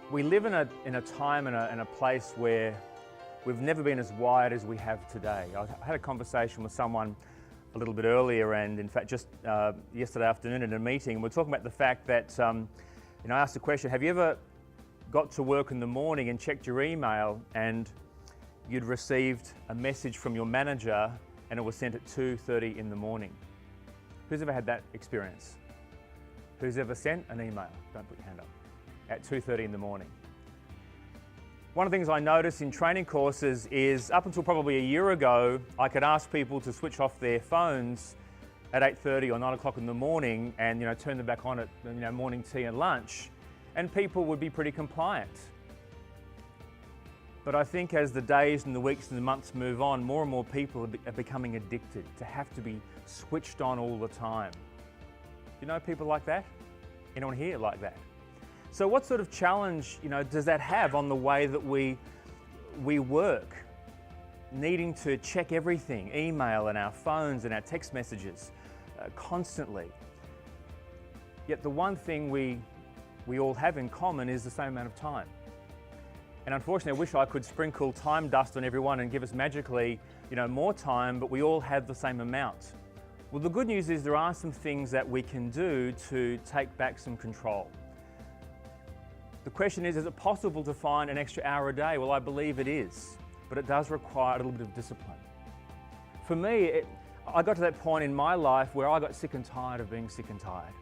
We live in a time and a place where we've never been as wired as we have today. I had a conversation with someone a little bit earlier, and in fact just yesterday afternoon in a meeting, we're talking about the fact that I asked the question, have you ever got to work in the morning and checked your email and you'd received a message from your manager and it was sent at 2:30 in the morning? Who's ever had that experience? Who's ever sent an email? Don't put your hand up. At 2:30 in the morning. One of the things I noticed in training courses is up until probably a year ago, I could ask people to switch off their phones at 8:30 or 9 o'clock in the morning and turn them back on at morning tea and lunch, and people would be pretty compliant. But I think as the days and the weeks and the months move on, more and more people are becoming addicted to have to be switched on all the time. Do you know people like that? Anyone here like that? So what sort of challenge, does that have on the way that we work? Needing to check everything, email and our phones and our text messages constantly. Yet the one thing we all have in common is the same amount of time. And unfortunately, I wish I could sprinkle time dust on everyone and give us magically, more time, but we all have the same amount. Well, the good news is there are some things that we can do to take back some control. The question is it possible to find an extra hour a day? Well, I believe it is, but it does require a little bit of discipline. For me, I got to that point in my life where I got sick and tired of being sick and tired.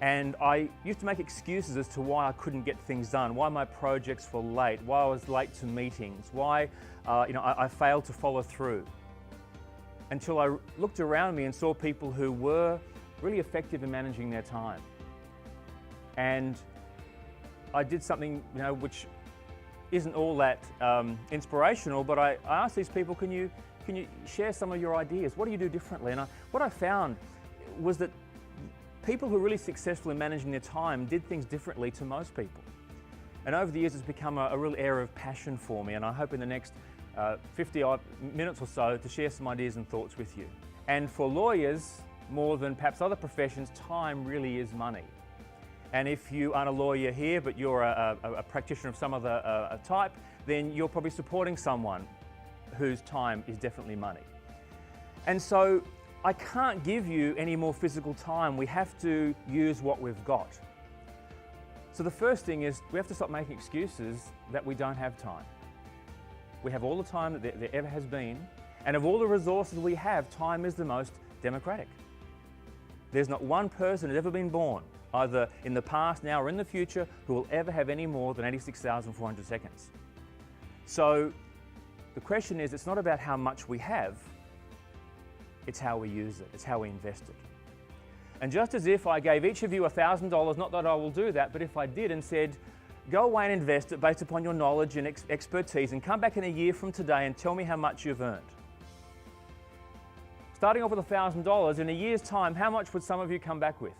And I used to make excuses as to why I couldn't get things done, why my projects were late, why I was late to meetings, why I failed to follow through. Until I looked around me and saw people who were really effective in managing their time. And I did something, which isn't all that inspirational, but I asked these people, can you share some of your ideas? What do you do differently? And what I found was that people who are really successful in managing their time did things differently to most people. And over the years, it's become a real area of passion for me, and I hope in the next 50 odd minutes or so to share some ideas and thoughts with you. And for lawyers, more than perhaps other professions, time really is money. And if you aren't a lawyer here, but you're a practitioner of some other type, then you're probably supporting someone whose time is definitely money. And so I can't give you any more physical time. We have to use what we've got. So the first thing is we have to stop making excuses that we don't have time. We have all the time that there ever has been, and of all the resources we have, time is the most democratic. There's not one person who's ever been born, either in the past, now, or in the future, who will ever have any more than 86,400 seconds. So the question is, it's not about how much we have, it's how we use it, it's how we invest it. And just as if I gave each of you $1,000, not that I will do that, but if I did and said, go away and invest it based upon your knowledge and expertise and come back in a year from today and tell me how much you've earned. Starting off with $1,000, in a year's time, how much would some of you come back with?